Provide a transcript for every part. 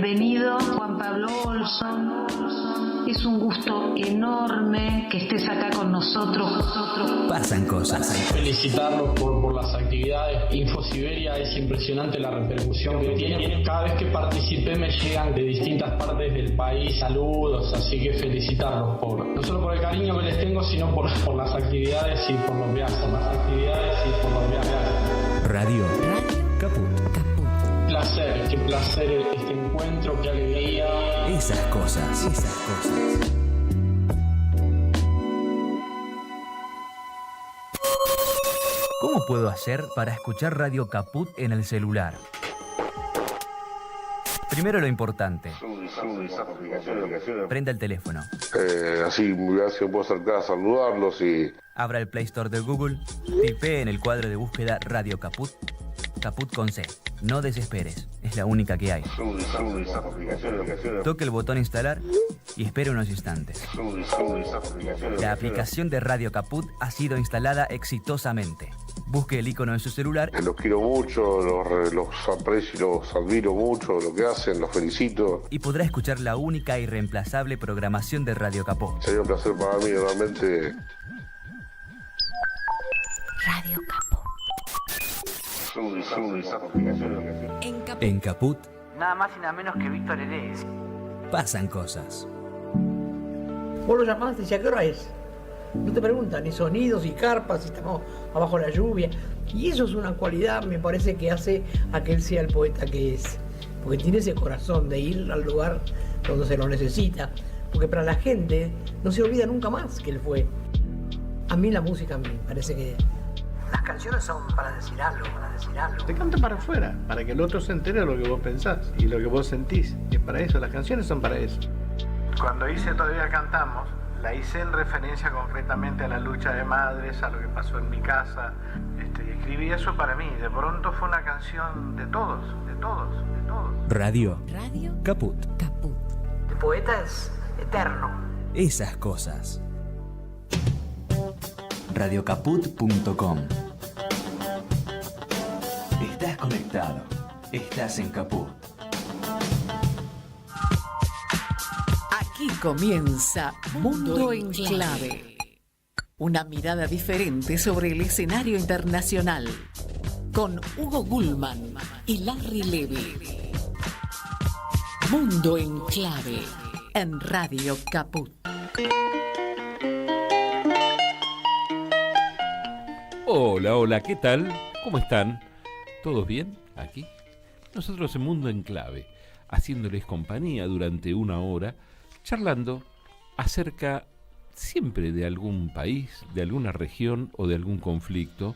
Bienvenido, Juan Pablo Olson. Es un gusto enorme que estés acá con nosotros. Pasan cosas. Felicitarlos por las actividades. InfoSiberia es impresionante la repercusión que tiene. Cada vez que participé me llegan de distintas partes del país saludos, así que felicitarlos no solo por el cariño que les tengo, sino por las actividades y por lo que hacen. Radio Caput. Qué placer este encuentro, qué alegría. Esas cosas. ¿Cómo puedo hacer para escuchar Radio Caput en el celular? Primero lo importante. Prenda el teléfono. Así me puedo acercar a saludarlos y... Abra el Play Store de Google, tipee en el cuadro de búsqueda Radio Caput, Caput con C. No desesperes, es la única que hay. Toque el botón instalar y espere unos instantes. La aplicación de Radio Caput ha sido instalada exitosamente. Busque el icono en su celular. Los quiero mucho, los aprecio y los admiro mucho, lo que hacen, los felicito. Y podrá escuchar la única y reemplazable programación de Radio Caput. Sería un placer para mí, realmente. Radio Caput. En Caput, nada más y nada menos que Víctor Heredia. pasan cosas. Vos lo llamás y decís, ¿a qué hora es? No te preguntan ni sonidos, y carpas, si estamos abajo de la lluvia. Y eso es una cualidad, me parece, que hace a que él sea el poeta que es. Porque tiene ese corazón de ir al lugar donde se lo necesita. Porque para la gente no se olvida nunca más que él fue. A mí la música me parece que las canciones son para decir algo. Te canta para afuera, para que el otro se entere de lo que vos pensás y lo que vos sentís. Y es para eso, las canciones son para eso. Cuando hice Todavía Cantamos, la hice en referencia concretamente a la lucha de madres, a lo que pasó en mi casa. Y escribí eso para mí. De pronto fue una canción de todos. Radio Caput. El poeta es eterno. Esas cosas. Radiocaput.com. Estás conectado. Estás en Caput. Aquí comienza Mundo en Clave. Una mirada diferente sobre el escenario internacional. Con Hugo Gulman y Larry Levy. Mundo en Clave. En Radio Caput. Hola, ¿qué tal? ¿Cómo están? ¿Todos bien? ¿Aquí? Nosotros en Mundo en Clave, haciéndoles compañía durante una hora, charlando acerca siempre de algún país, de alguna región o de algún conflicto,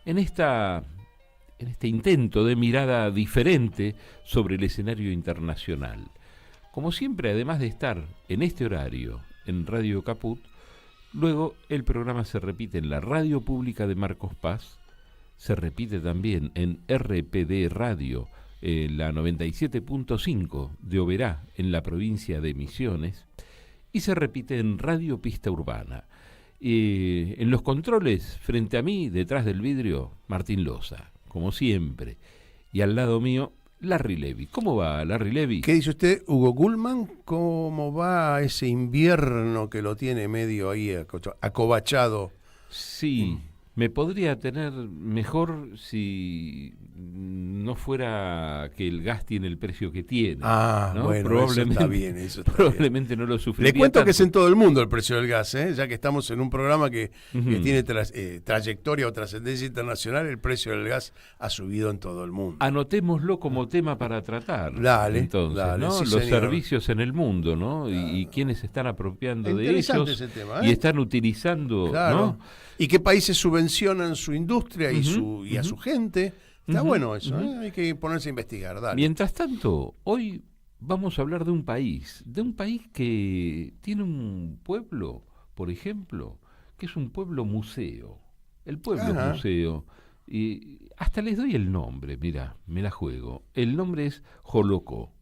en este intento de mirada diferente sobre el escenario internacional. Como siempre, además de estar en este horario en Radio Caput, luego el programa se repite en la radio pública de Marcos Paz, se repite también en RPD Radio, la 97.5 de Oberá, en la provincia de Misiones, y se repite en Radio Pista Urbana. En los controles, frente a mí, detrás del vidrio, Martín Loza, como siempre, y al lado mío, Larry Levy. ¿Cómo va, Larry Levy? ¿Qué dice usted, Hugo Gulman? ¿Cómo va ese invierno que lo tiene medio ahí acobachado? Sí, me podría tener mejor si no fuera que el gas tiene el precio que tiene. ¿no? Bueno, probablemente, eso está probablemente bien. no lo sufriría. Le cuento tanto. que es en todo el mundo el precio del gas, ya que estamos en un programa que tiene trayectoria o trascendencia internacional, el precio del gas ha subido en todo el mundo. Anotémoslo como tema para tratar. Dale, entonces, dale, ¿no? sí, Los señor. servicios en el mundo, ¿no? Y quiénes se están apropiando de Interesante ellos ese tema, y están utilizando, Claro. ¿no? ¿Y qué países subvencionan su industria y a su gente? Está bueno eso, hay que ponerse a investigar. Dale. Mientras tanto, hoy vamos a hablar de un país que tiene un pueblo, por ejemplo, que es un pueblo museo. El pueblo museo. Y hasta les doy el nombre, mira, me la juego. El nombre es Jolocó,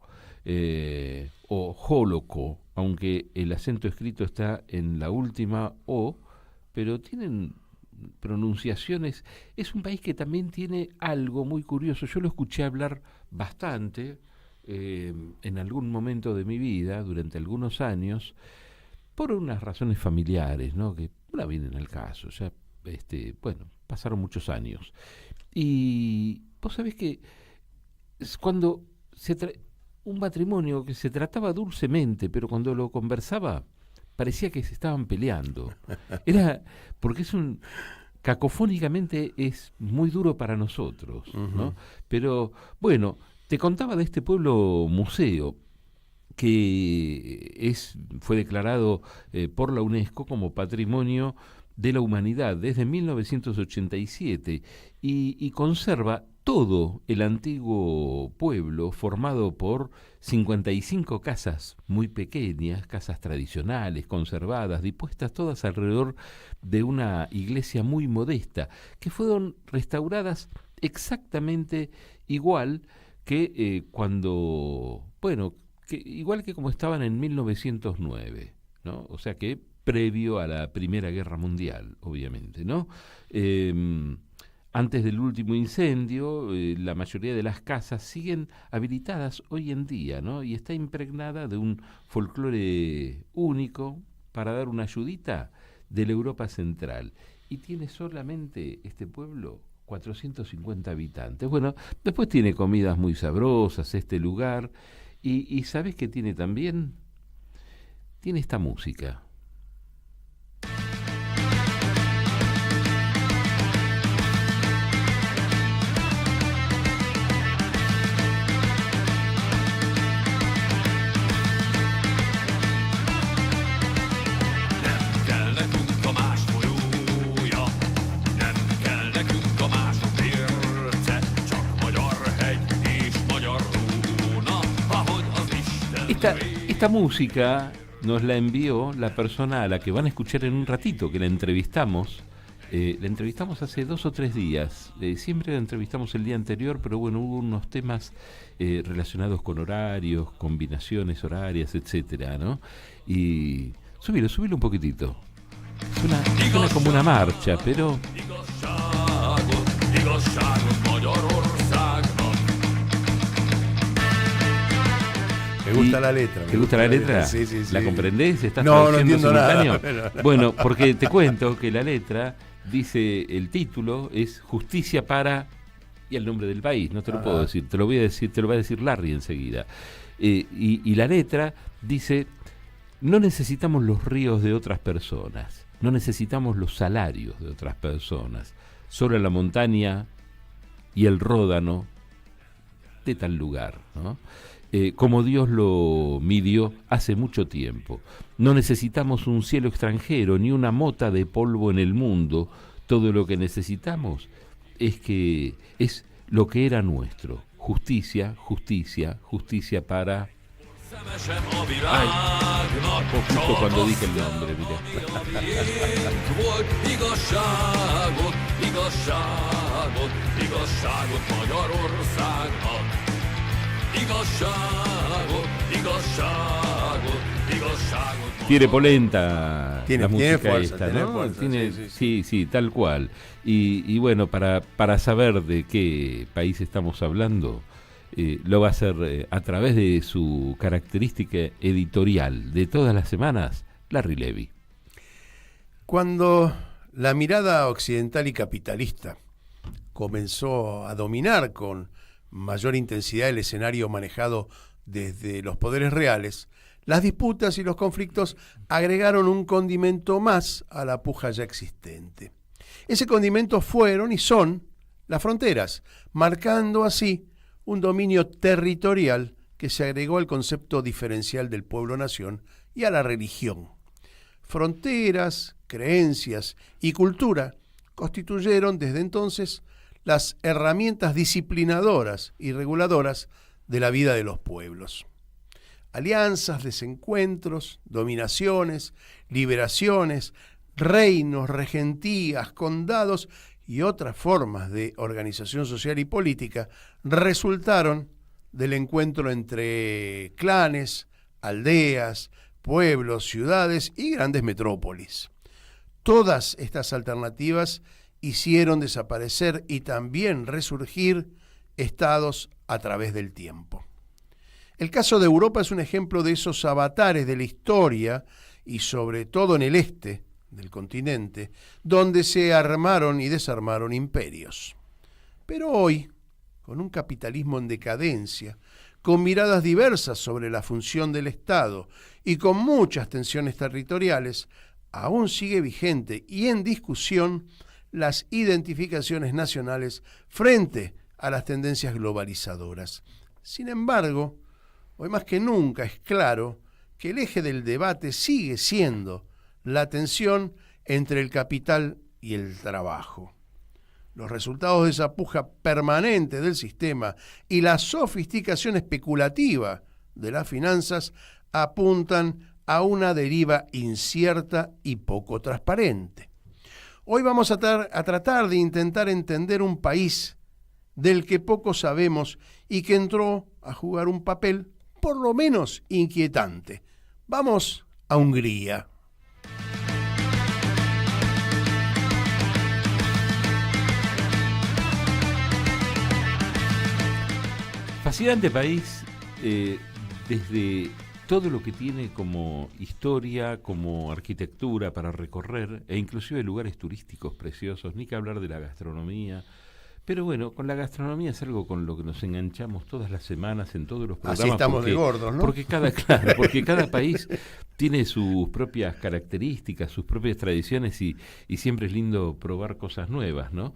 o Jolocó, aunque el acento escrito está en la última O, pero tienen pronunciaciones. Es un país que también tiene algo muy curioso. Yo lo escuché hablar bastante en algún momento de mi vida, durante algunos años, por unas razones familiares, ¿no? Que no vienen al caso, ya, pasaron muchos años. Y vos sabés que cuando un matrimonio que se trataba dulcemente, pero cuando lo conversaba, parecía que se estaban peleando. Era, porque cacofónicamente es muy duro para nosotros, ¿no? Pero, bueno, te contaba de este pueblo museo, que fue declarado por la UNESCO como Patrimonio de la Humanidad desde 1987 y conserva todo el antiguo pueblo formado por 55 casas muy pequeñas, casas tradicionales, conservadas, dispuestas todas alrededor de una iglesia muy modesta, que fueron restauradas exactamente igual que igual que como estaban en 1909, ¿no? O sea que previo a la Primera Guerra Mundial, obviamente, ¿no? Antes del último incendio, la mayoría de las casas siguen habilitadas hoy en día, ¿no? Y está impregnada de un folclore único para dar una ayudita de la Europa Central. Y tiene solamente este pueblo 450 habitantes. Bueno, después tiene comidas muy sabrosas este lugar. Y ¿sabes qué tiene también? Tiene esta música. Esta música nos la envió la persona a la que van a escuchar en un ratito, que la entrevistamos. La entrevistamos hace 2 o 3 días. Siempre la entrevistamos el día anterior, pero bueno, hubo unos temas relacionados con horarios, combinaciones horarias, etcétera, ¿no? Y subilo un poquitito. Suena como una marcha, pero... Me gusta la letra. ¿Te gusta la letra? Sí. ¿La comprendés? ¿Estás no traduciendo entiendo simultáneo? Nada. Bueno, porque te cuento que la letra dice, el título es Justicia para... y el nombre del país, no te lo puedo decir, te lo va a decir Larry enseguida. Y la letra dice, no necesitamos los ríos de otras personas, no necesitamos los salarios de otras personas, solo la montaña y el ródano de tal lugar, ¿no? Como Dios lo midió hace mucho tiempo. No necesitamos un cielo extranjero ni una mota de polvo en el mundo. Todo lo que necesitamos es lo que era nuestro. Justicia, justicia, justicia para... Ay, justo cuando dije el nombre, Tiene polenta la música fuerza, esta, ¿no? Fuerza, sí, tal cual. Y bueno, para saber de qué país estamos hablando, lo va a hacer a través de su característica editorial de todas las semanas, Larry Levy. Cuando la mirada occidental y capitalista comenzó a dominar con mayor intensidad el escenario manejado desde los poderes reales, las disputas y los conflictos agregaron un condimento más a la puja ya existente. Ese condimento fueron y son las fronteras, marcando así un dominio territorial que se agregó al concepto diferencial del pueblo-nación y a la religión. Fronteras, creencias y cultura constituyeron desde entonces las herramientas disciplinadoras y reguladoras de la vida de los pueblos. Alianzas, desencuentros, dominaciones, liberaciones, reinos, regentías, condados y otras formas de organización social y política resultaron del encuentro entre clanes, aldeas, pueblos, ciudades y grandes metrópolis. Todas estas alternativas hicieron desaparecer y también resurgir estados a través del tiempo. El caso de Europa es un ejemplo de esos avatares de la historia, y sobre todo en el este del continente, donde se armaron y desarmaron imperios. Pero hoy, con un capitalismo en decadencia, con miradas diversas sobre la función del Estado y con muchas tensiones territoriales, aún sigue vigente y en discusión las identificaciones nacionales frente a las tendencias globalizadoras. Sin embargo, hoy más que nunca es claro que el eje del debate sigue siendo la tensión entre el capital y el trabajo. Los resultados de esa puja permanente del sistema y la sofisticación especulativa de las finanzas apuntan a una deriva incierta y poco transparente. Hoy vamos a tratar de intentar entender un país del que poco sabemos y que entró a jugar un papel por lo menos inquietante. Vamos a Hungría. Fascinante país, desde todo lo que tiene como historia, como arquitectura para recorrer, e inclusive lugares turísticos preciosos, ni que hablar de la gastronomía. Pero bueno, con la gastronomía es algo con lo que nos enganchamos todas las semanas en todos los programas. Así estamos de gordos, ¿no? Porque cada país tiene sus propias características, sus propias tradiciones y siempre es lindo probar cosas nuevas, ¿no?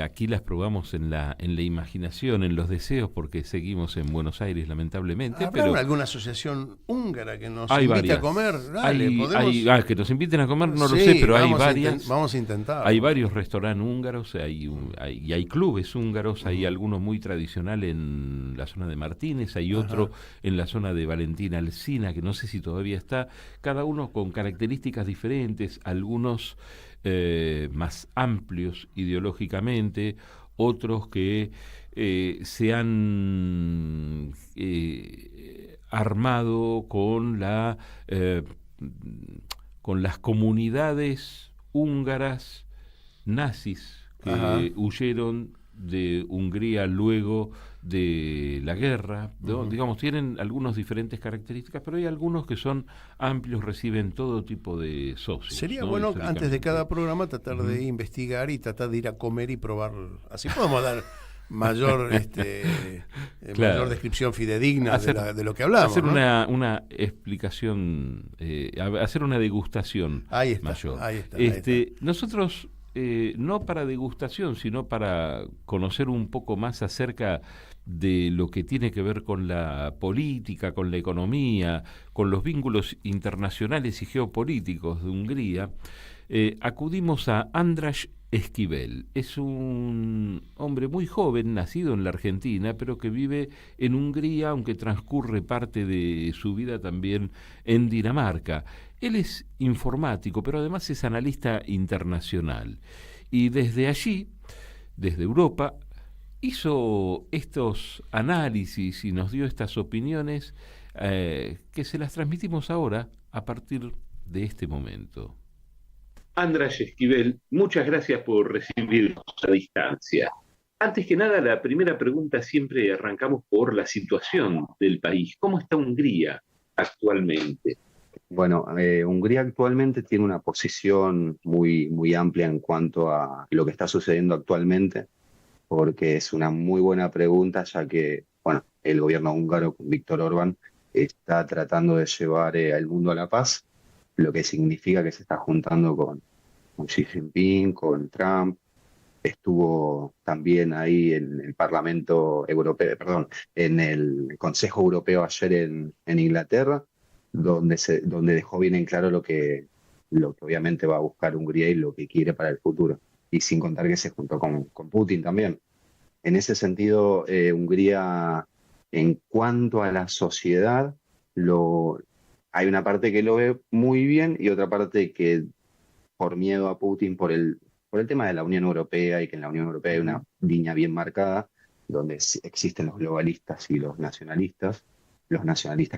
Aquí las probamos en la imaginación, en los deseos, porque seguimos en Buenos Aires, lamentablemente. ¿Habrá pero alguna asociación húngara que nos invite varias. A comer? Dale, que nos inviten a comer, no sí, lo sé, pero hay varias. Vamos a intentar. Hay varios restaurantes húngaros, hay clubes húngaros, hay algunos muy tradicionales en la zona de Martínez, hay otro en la zona de Valentina Alsina, que no sé si todavía está, cada uno con características diferentes, algunos más amplios ideológicamente, otros que se han armado con las comunidades húngaras nazis que huyeron de Hungría luego de la guerra, ¿no? Digamos, tienen algunas diferentes características, pero hay algunos que son amplios, reciben todo tipo de socios. Sería, ¿no?, bueno, antes de cada programa tratar de investigar y tratar de ir a comer y probar. Así podemos dar mayor mayor descripción fidedigna de lo que hablamos. Hacer, ¿no?, una explicación, hacer una degustación mayor. Ahí está. Nosotros, no para degustación, sino para conocer un poco más acerca de lo que tiene que ver con la política, con la economía, con los vínculos internacionales y geopolíticos de Hungría, acudimos a András Esquivel. Es un hombre muy joven, nacido en la Argentina, pero que vive en Hungría, aunque transcurre parte de su vida también en Dinamarca. Él es informático, pero además es analista internacional. Y desde allí, desde Europa, hizo estos análisis y nos dio estas opiniones que se las transmitimos ahora a partir de este momento. András Esquivel, muchas gracias por recibirnos a distancia. Antes que nada, la primera pregunta siempre arrancamos por la situación del país. ¿Cómo está Hungría actualmente? Bueno, Hungría actualmente tiene una posición muy amplia en cuanto a lo que está sucediendo actualmente, porque es una muy buena pregunta, ya que el gobierno húngaro, Viktor Orbán, está tratando de llevar al mundo a la paz, lo que significa que se está juntando con Xi Jinping, con Trump. Estuvo también ahí en el Parlamento Europeo, en el Consejo Europeo ayer en Inglaterra, donde dejó bien en claro lo que obviamente va a buscar Hungría y lo que quiere para el futuro. Y sin contar que se juntó con Putin también. En ese sentido, Hungría, en cuanto a la sociedad, hay una parte que lo ve muy bien y otra parte que, por miedo a Putin, por el tema de la Unión Europea, y que en la Unión Europea hay una línea bien marcada, donde existen los globalistas y los nacionalistas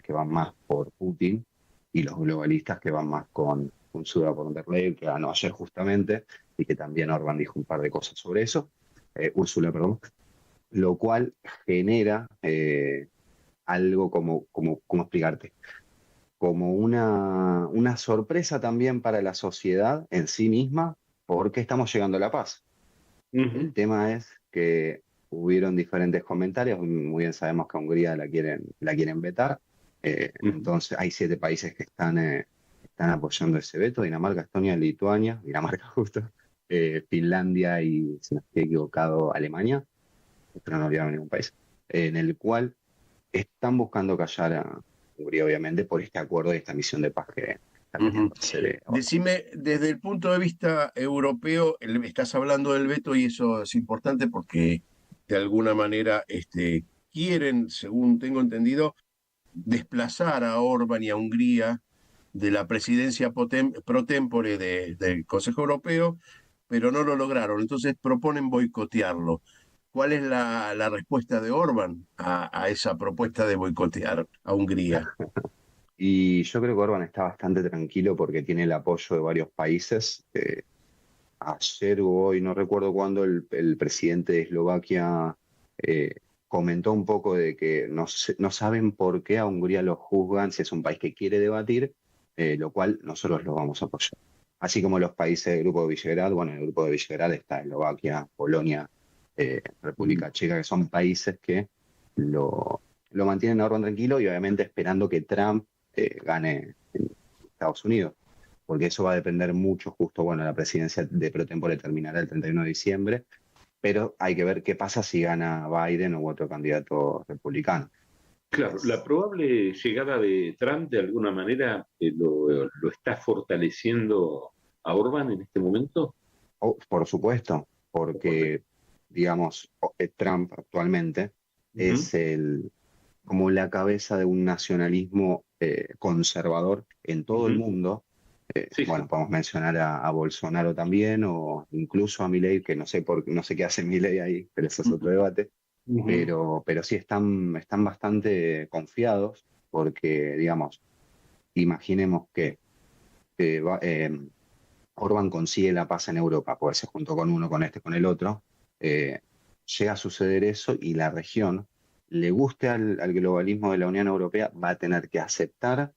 que van más por Putin y los globalistas que van más con Ursula von der Leyen, que ganó ayer justamente, y que también Orbán dijo un par de cosas sobre eso, lo cual genera algo ¿cómo explicarte? Como una sorpresa también para la sociedad en sí misma, porque estamos llegando a la paz. El tema es que hubieron diferentes comentarios, muy bien sabemos que a Hungría la quieren vetar, entonces hay 7 países que están apoyando ese veto: Dinamarca, Estonia, Lituania, Dinamarca justo, Finlandia y, si no estoy equivocado, Alemania, pero no olvidaron ningún país, en el cual están buscando callar a Hungría, obviamente, por este acuerdo y esta misión de paz que está queriendo hacer. Decime, desde el punto de vista europeo, estás hablando del veto y eso es importante porque de alguna manera quieren, según tengo entendido, desplazar a Orbán y a Hungría de la presidencia pro tempore del Consejo Europeo, pero no lo lograron. Entonces proponen boicotearlo. ¿Cuál es la respuesta de Orbán a esa propuesta de boicotear a Hungría? Y yo creo que Orbán está bastante tranquilo porque tiene el apoyo de varios países. Ayer o hoy, no recuerdo cuándo, el presidente de Eslovaquia comentó un poco de que no saben por qué a Hungría lo juzgan si es un país que quiere debatir, lo cual nosotros lo vamos a apoyar. Así como los países del Grupo de Visegrad. Bueno, en el Grupo de Visegrad está Eslovaquia, Polonia, República Checa, que son países que lo mantienen a Orbán tranquilo y obviamente esperando que Trump gane en Estados Unidos, porque eso va a depender mucho. Justo, bueno, la presidencia de pro tempore terminará el 31 de diciembre, pero hay que ver qué pasa si gana Biden u otro candidato republicano. Claro, la probable llegada de Trump de alguna manera lo está fortaleciendo a Orbán en este momento. Por supuesto, porque, digamos, Trump actualmente es como la cabeza de un nacionalismo conservador en todo el mundo. Bueno, podemos mencionar a Bolsonaro también, o incluso a Milei, que no sé qué hace Milei ahí, pero eso es otro debate. Pero sí están bastante confiados porque, digamos, imaginemos que Orbán consigue la paz en Europa, porque se juntó con uno, con este, con el otro. Llega a suceder eso y la región, le guste al globalismo de la Unión Europea, va a tener que aceptar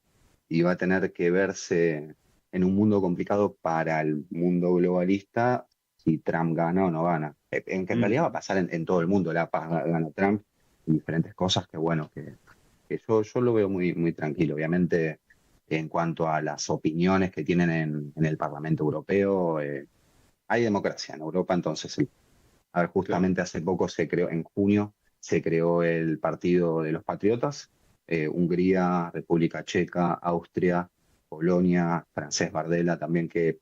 y va a tener que verse en un mundo complicado para el mundo globalista si Trump gana o no gana. En realidad va a pasar en todo el mundo. La paz gana Trump y diferentes cosas que, bueno, que yo lo veo muy, muy tranquilo. Obviamente, en cuanto a las opiniones que tienen en el Parlamento Europeo, hay democracia en Europa, entonces, justamente hace poco en junio, se creó el Partido de los Patriotas. Hungría, República Checa, Austria, Polonia, Francesc Bardella también, que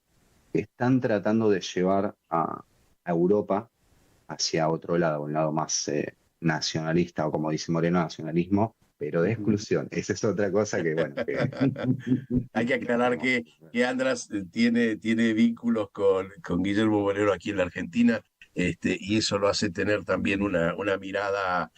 están tratando de llevar a Europa hacia otro lado, un lado más nacionalista, o como dice Moreno, nacionalismo, pero de exclusión. Esa es otra cosa que, bueno... Hay que aclarar que András tiene vínculos con Guillermo Moreno aquí en la Argentina, y eso lo hace tener también una mirada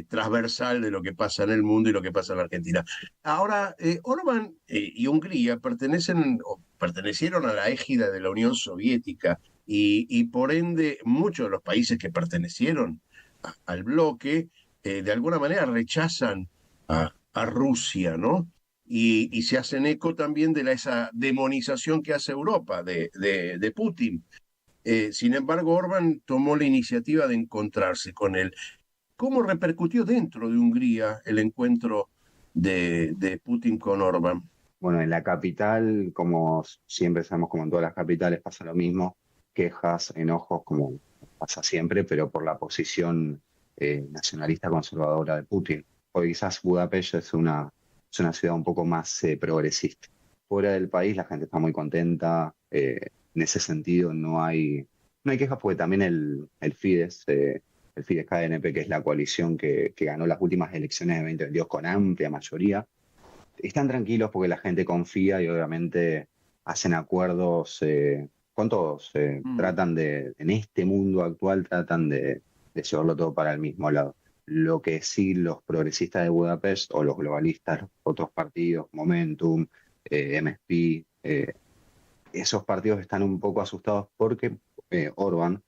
transversal de lo que pasa en el mundo y lo que pasa en la Argentina. Ahora, Orbán y Hungría pertenecieron a la égida de la Unión Soviética y por ende muchos de los países que pertenecieron al bloque de alguna manera rechazan a Rusia, ¿no? Y se hacen eco también de esa demonización que hace Europa de Putin. Sin embargo, Orbán tomó la iniciativa de encontrarse con él. ¿Cómo repercutió dentro de Hungría el encuentro de Putin con Orbán? Bueno, en la capital, como siempre sabemos, como en todas las capitales pasa lo mismo, quejas, enojos, como pasa siempre, pero por la posición nacionalista conservadora de Putin. Hoy quizás Budapest es una ciudad un poco más progresista. Fuera del país la gente está muy contenta, en ese sentido no hay quejas, porque también el Fidesz, el Fidesz-KDNP, que es la coalición que ganó las últimas elecciones de 2022 con amplia mayoría, están tranquilos porque la gente confía y obviamente hacen acuerdos con todos. Tratan en este mundo actual, tratan de llevarlo todo para el mismo lado. Lo que sí, los progresistas de Budapest o los globalistas, los otros partidos, Momentum, MSP, esos partidos están un poco asustados porque Orbán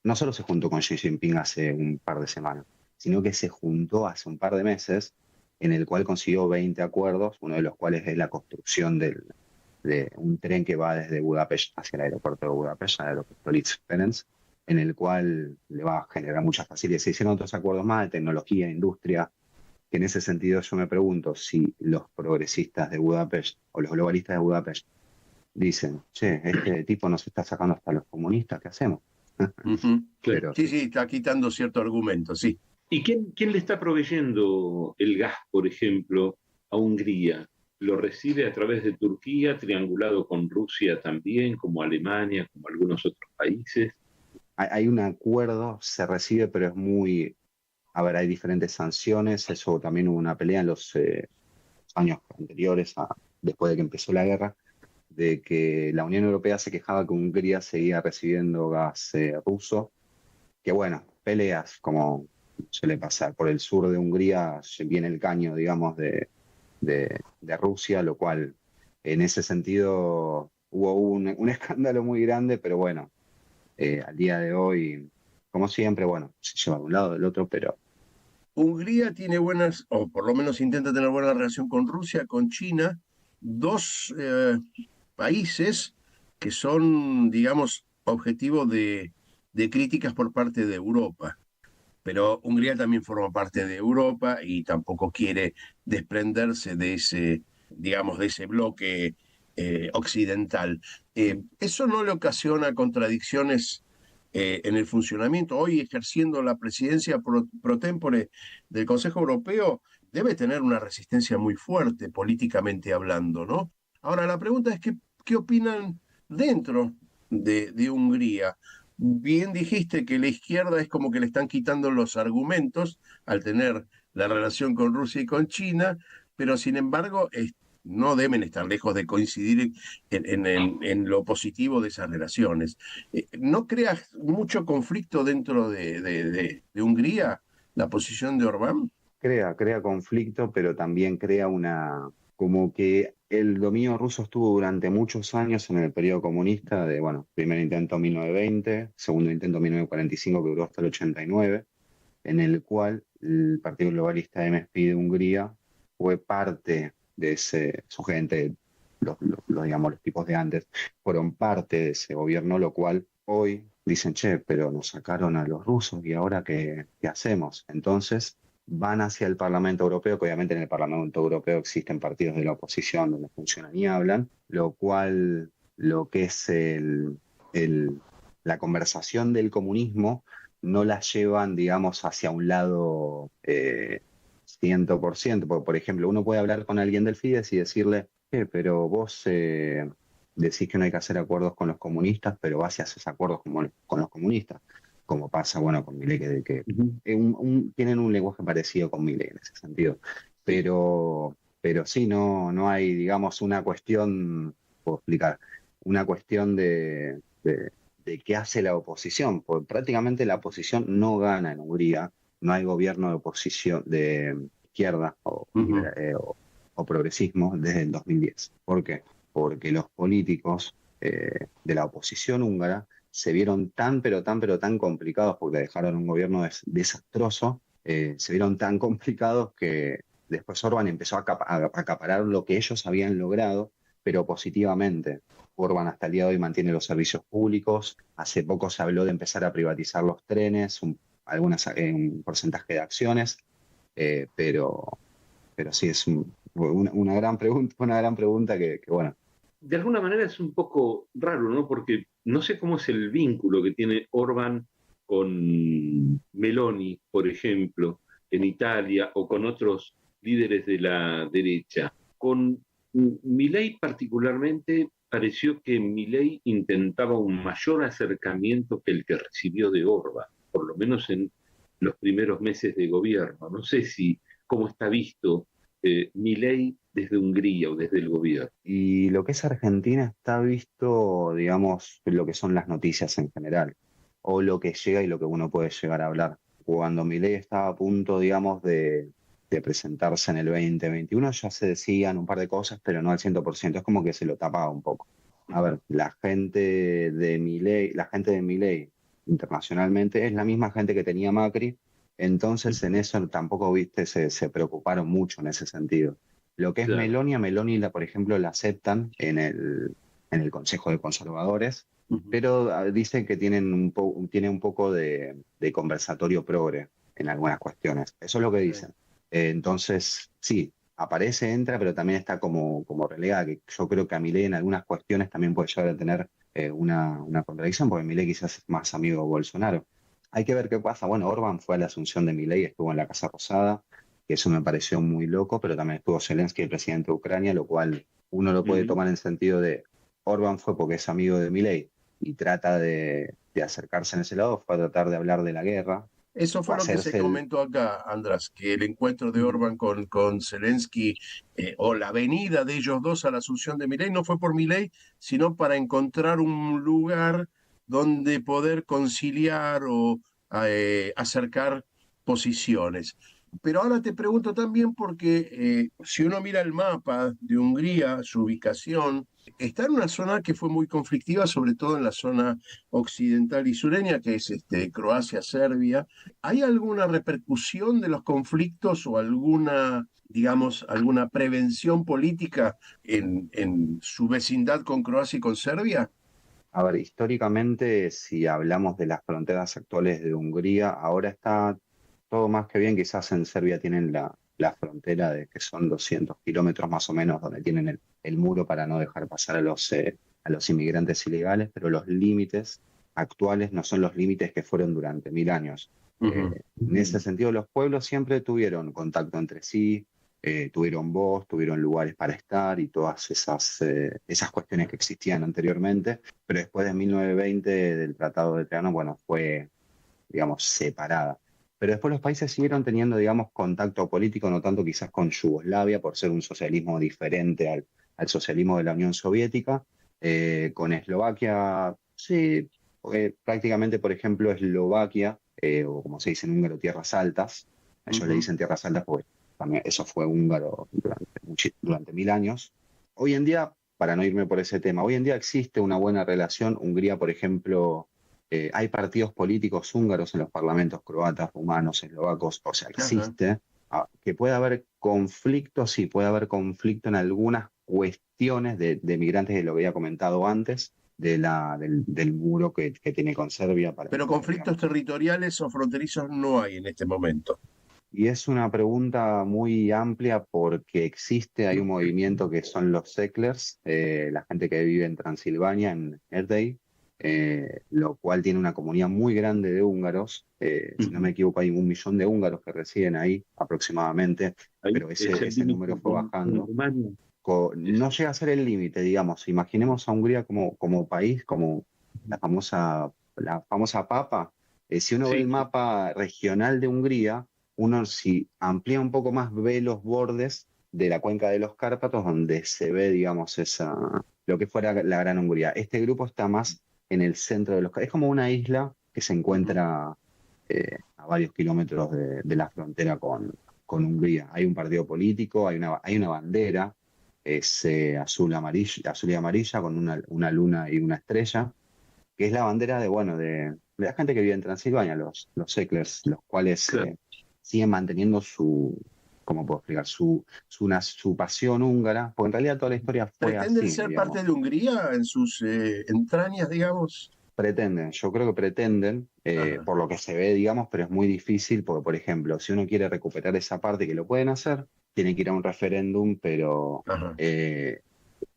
no solo se juntó con Xi Jinping hace un par de semanas, sino que se juntó hace un par de meses en el cual consiguió 20 acuerdos, uno de los cuales es la construcción de un tren que va desde Budapest hacia el aeropuerto de Budapest, al aeropuerto Liszt-Ferenc, en el cual le va a generar muchas facilidades. Se hicieron otros acuerdos más de tecnología, industria, que en ese sentido yo me pregunto si los progresistas de Budapest o los globalistas de Budapest dicen, che, este tipo nos está sacando hasta los comunistas, ¿qué hacemos? Pero, sí, está quitando cierto argumento, sí. ¿Y quién le está proveyendo el gas, por ejemplo, a Hungría? ¿Lo recibe a través de Turquía, triangulado con Rusia también, como Alemania, como algunos otros países? Hay un acuerdo, se recibe, pero es muy... A ver, hay diferentes sanciones, eso también hubo una pelea en los años anteriores, después de que empezó la guerra, de que la Unión Europea se quejaba que Hungría seguía recibiendo gas ruso, que bueno, peleas como suele pasar. Por el sur de Hungría viene el caño, digamos, de Rusia, lo cual en ese sentido hubo un escándalo muy grande, pero bueno, al día de hoy, como siempre, bueno, se lleva de un lado del otro, pero... Hungría tiene buenas, o por lo menos intenta tener buena relación con Rusia, con China, dos países que son, digamos, objetivo de críticas por parte de Europa. Pero Hungría también forma parte de Europa y tampoco quiere desprenderse de ese, digamos, de ese bloque occidental. ¿Eso no le ocasiona contradicciones en el funcionamiento? Hoy, ejerciendo la presidencia pro tempore del Consejo Europeo, debe tener una resistencia muy fuerte políticamente hablando, ¿no? Ahora, la pregunta es ¿qué opinan dentro de Hungría? Bien dijiste que la izquierda es como que le están quitando los argumentos al tener la relación con Rusia y con China, pero sin embargo no deben estar lejos de coincidir en lo positivo de esas relaciones. ¿No crea mucho conflicto dentro de Hungría la posición de Orbán? Crea conflicto, pero también crea como que el dominio ruso estuvo durante muchos años en el periodo comunista, primer intento 1920, segundo intento 1945 que duró hasta el 89, en el cual el Partido Globalista MSP de Hungría fue parte de su gente, los tipos de antes, fueron parte de ese gobierno, lo cual hoy dicen, che, pero nos sacaron a los rusos y ahora ¿qué hacemos? Entonces van hacia el Parlamento Europeo, que obviamente en el Parlamento Europeo existen partidos de la oposición donde funcionan y hablan, lo cual lo que es la conversación del comunismo no la llevan, digamos, hacia un lado 100%, porque por ejemplo uno puede hablar con alguien del Fidesz y decirle, pero vos decís que no hay que hacer acuerdos con los comunistas, pero vas y haces acuerdos con los comunistas, como pasa, con Milei, que tienen un lenguaje parecido con Milei en ese sentido. Pero sí, no hay, digamos, una cuestión, puedo explicar, una cuestión de qué hace la oposición, porque prácticamente la oposición no gana en Hungría, no hay gobierno de oposición de izquierda o progresismo desde el 2010. ¿Por qué? Porque los políticos de la oposición húngara se vieron tan complicados porque dejaron un gobierno desastroso, se vieron tan complicados que después Orbán empezó a acaparar lo que ellos habían logrado, pero positivamente. Orbán hasta el día de hoy mantiene los servicios públicos, hace poco se habló de empezar a privatizar los trenes, un porcentaje de acciones, pero sí es una gran pregunta que bueno. De alguna manera es un poco raro, ¿no? Porque no sé cómo es el vínculo que tiene Orbán con Meloni, por ejemplo, en Italia, o con otros líderes de la derecha. Con Milei particularmente, pareció que Milei intentaba un mayor acercamiento que el que recibió de Orbán, por lo menos en los primeros meses de gobierno. No sé cómo está visto Milei desde Hungría o desde el gobierno. Y lo que es Argentina está visto, digamos, lo que son las noticias en general, o lo que llega y lo que uno puede llegar a hablar. Cuando Milei estaba a punto, digamos, de presentarse en el 2021, ya se decían un par de cosas, pero no al 100%, es como que se lo tapaba un poco. A ver, la gente de Milei internacionalmente es la misma gente que tenía Macri, Entonces en eso tampoco, viste, se preocuparon mucho en ese sentido. Lo que es Meloni, por ejemplo, la aceptan en el Consejo de Conservadores, pero dicen que tiene un poco de conversatorio progre en algunas cuestiones. Eso es lo que dicen. Entonces, sí, aparece, entra, pero también está como relegada, que yo creo que a Milei en algunas cuestiones también puede llegar a tener una contradicción, porque Milei quizás es más amigo de Bolsonaro. Hay que ver qué pasa. Bueno, Orbán fue a la asunción de Milei, estuvo en la Casa Rosada, que eso me pareció muy loco, pero también estuvo Zelensky, el presidente de Ucrania, lo cual uno lo puede tomar en el sentido de Orbán fue porque es amigo de Milei y trata de acercarse en ese lado, fue a tratar de hablar de la guerra. Eso fue lo que se comentó acá, András, que el encuentro de Orbán con Zelensky o la venida de ellos dos a la asunción de Milei no fue por Milei, sino para encontrar un lugar donde poder conciliar o acercar posiciones. Pero ahora te pregunto también porque si uno mira el mapa de Hungría, su ubicación, está en una zona que fue muy conflictiva, sobre todo en la zona occidental y sureña, que es Croacia, Serbia. ¿Hay alguna repercusión de los conflictos o alguna prevención política en su vecindad con Croacia y con Serbia? A ver, históricamente, si hablamos de las fronteras actuales de Hungría, ahora está todo más que bien. Quizás en Serbia tienen la frontera de que son 200 kilómetros más o menos, donde tienen el muro para no dejar pasar a los inmigrantes ilegales, pero los límites actuales no son los límites que fueron durante 1000 años. En ese sentido, los pueblos siempre tuvieron contacto entre sí, tuvieron voz, tuvieron lugares para estar y todas esas cuestiones que existían anteriormente, pero después de 1920 del Tratado de Trianon, bueno, fue, digamos, separada. Pero después los países siguieron teniendo, digamos, contacto político, no tanto quizás con Yugoslavia, por ser un socialismo diferente al socialismo de la Unión Soviética. Con Eslovaquia, sí, prácticamente, por ejemplo, Eslovaquia, o como se dice en húngaro, tierras altas. Ellos le dicen tierras altas porque también eso fue húngaro durante 1000 años. Hoy en día, para no irme por ese tema, hoy en día existe una buena relación. Hungría, por ejemplo, hay partidos políticos húngaros en los parlamentos croatas, rumanos, eslovacos, o sea, existe. Que puede haber conflicto, sí, puede haber conflicto en algunas cuestiones de migrantes, que lo había comentado antes, del muro que tiene con Serbia. Pero conflictos territoriales o fronterizos no hay en este momento. Y es una pregunta muy amplia porque hay un movimiento que son los Settlers, la gente que vive en Transilvania, en Erdély, lo cual tiene una comunidad muy grande de húngaros. Si no me equivoco, hay 1 millón de húngaros que residen ahí aproximadamente, pero ese número fue bajando. No llega a ser el límite, digamos. Imaginemos a Hungría como país, como la famosa papa. Si uno ve el mapa regional de Hungría, uno si amplía un poco más ve los bordes de la cuenca de los Cárpatos, donde se ve, digamos, lo que fuera la Gran Hungría. Este grupo está más en el centro de los Cárpatos. Es como una isla que se encuentra a varios kilómetros de la frontera con Hungría. Hay un partido político, hay una bandera, es azul y amarilla con una luna y una estrella, que es la bandera de la gente que vive en Transilvania, los Settlers, los cuales siguen manteniendo ¿cómo puedo explicar? Su pasión húngara, porque en realidad toda la historia fue así. ¿Pretenden ser parte de Hungría en sus entrañas, digamos? Pretenden, yo creo que pretenden, por lo que se ve, digamos, pero es muy difícil, porque, por ejemplo, si uno quiere recuperar esa parte, que lo pueden hacer, tiene que ir a un referéndum, pero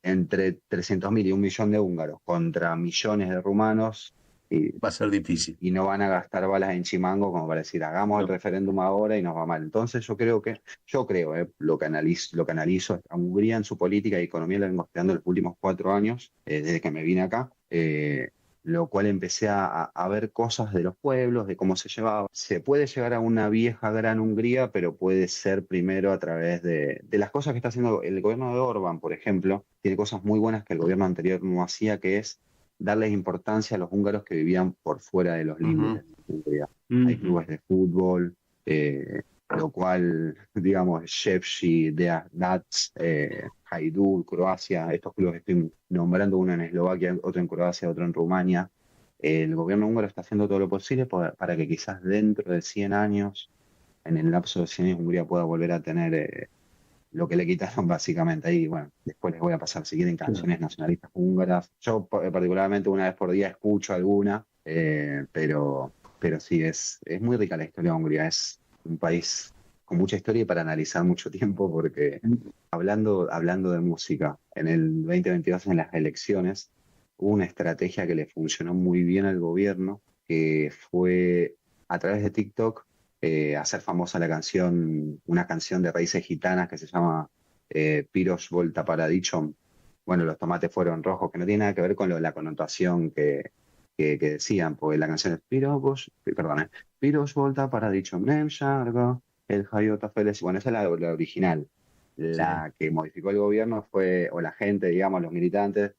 entre 300.000 y 1 millón de húngaros contra millones de rumanos, va a ser difícil. Y no van a gastar balas en Chimango como para decir, hagamos el referéndum ahora y nos va mal. Entonces yo creo, lo que analizo, a Hungría en su política y economía la vengo estudiando los últimos 4 años, desde que me vine acá, lo cual empecé a ver cosas de los pueblos, de cómo se llevaba. Se puede llegar a una vieja gran Hungría, pero puede ser primero a través de las cosas que está haciendo el gobierno de Orbán, por ejemplo. Tiene cosas muy buenas que el gobierno anterior no hacía, que es darles importancia a los húngaros que vivían por fuera de los límites de Hungría. Hay clubes de fútbol, lo cual, digamos, Szepsi, Dac, Hajduk, Croacia, estos clubes que estoy nombrando, uno en Eslovaquia, otro en Croacia, otro en Rumania, el gobierno húngaro está haciendo todo lo posible para que quizás dentro de 100 años, en el lapso de 100 años, Hungría pueda volver a tener lo que le quitaron básicamente. Ahí, bueno, después les voy a pasar, si quieren, canciones nacionalistas húngaras. Yo particularmente una vez por día escucho alguna, pero sí, es muy rica la historia de Hungría. Es un país con mucha historia y para analizar mucho tiempo, porque hablando de música, en el 2022 en las elecciones hubo una estrategia que le funcionó muy bien al gobierno, que fue a través de TikTok hacer famosa una canción de raíces gitanas que se llama Piros Volta Paradichom. Bueno, los tomates fueron rojos, que no tiene nada que ver con la connotación que decían, porque la canción es Piros Volta Paradichom Nem Shargo, el Hayota Feles. Bueno, esa es la original. La que modificó el gobierno fue, o la gente, digamos, los militantes,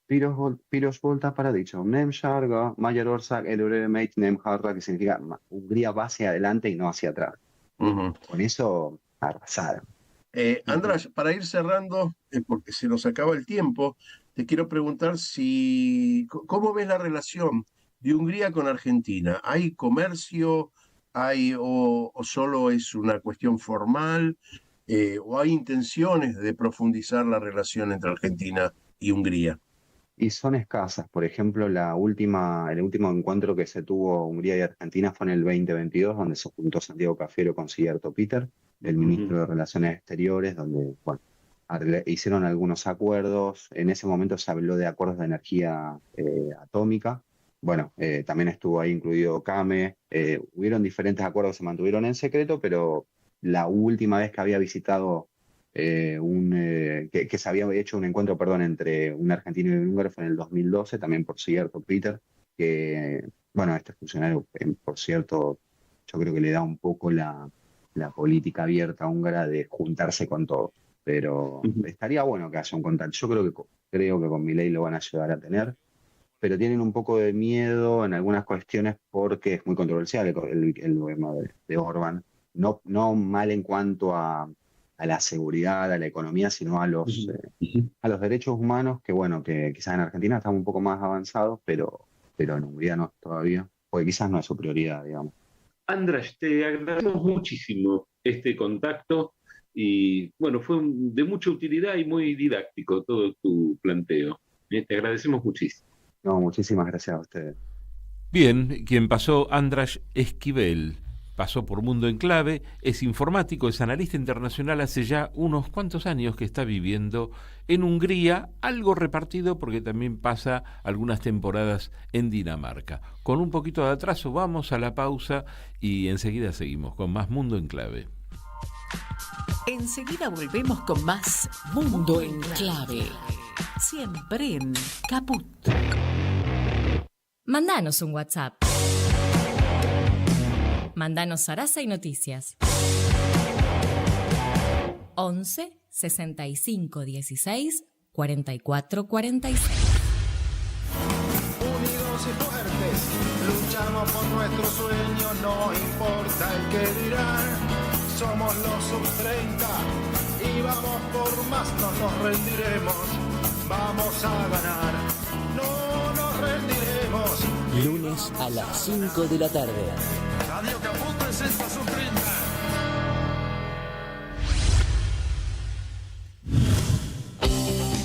Piros Volta Paradichom Nem Shargo, Mayor Orsak, el Mate Nem Harra, que significa Hungría va hacia adelante y no hacia atrás. Con eso arrasaron. András, para ir cerrando, porque se nos acaba el tiempo, te quiero preguntar ¿cómo ves la relación de Hungría con Argentina? ¿Hay comercio? ¿O solo es una cuestión formal? ¿O hay intenciones de profundizar la relación entre Argentina y Hungría? Y son escasas. Por ejemplo, el último encuentro que se tuvo Hungría y Argentina fue en el 2022, donde se juntó Santiago Cafiero con Sierto Peter, el ministro de Relaciones Exteriores, donde hicieron algunos acuerdos. En ese momento se habló de acuerdos de energía atómica. Bueno, también estuvo ahí incluido CAME. Hubieron diferentes acuerdos que se mantuvieron en secreto, pero la última vez que había visitado que se había hecho un encuentro, entre un argentino y un húngaro fue en el 2012, también por cierto, Peter, que, bueno, este funcionario, por cierto, yo creo que le da un poco la política abierta húngara de juntarse con todos, pero estaría bueno que haya un contacto. Yo creo que con Milei lo van a llegar a tener, pero tienen un poco de miedo en algunas cuestiones porque es muy controversial el gobierno de Orbán, no mal en cuanto a la seguridad, a la economía, sino a los derechos humanos, que bueno, que quizás en Argentina estamos un poco más avanzados, pero en Hungría no todavía, porque quizás no es su prioridad, digamos. András, te agradecemos muchísimo este contacto y bueno, fue de mucha utilidad y muy didáctico todo tu planteo. Te agradecemos muchísimo. No, muchísimas gracias a ustedes. Bien, quien pasó, András Esquivel. Pasó por Mundo en Clave, es informático, es analista internacional, hace ya unos cuantos años que está viviendo en Hungría, algo repartido porque también pasa algunas temporadas en Dinamarca. Con un poquito de atraso vamos a la pausa y enseguida seguimos con más Mundo en Clave. Enseguida volvemos con más Mundo en Clave, siempre en Caput. Mandanos un WhatsApp. Mandanos Sarasa y Noticias. 11 65 16 44 46. Unidos y fuertes, luchamos por nuestro sueño, no importa el que dirán. Somos los sub-30 y vamos por más, no nos rendiremos, vamos a ganar, no nos rendiremos. Lunes a las 5 de la tarde. Radio Caput presenta Sub-30.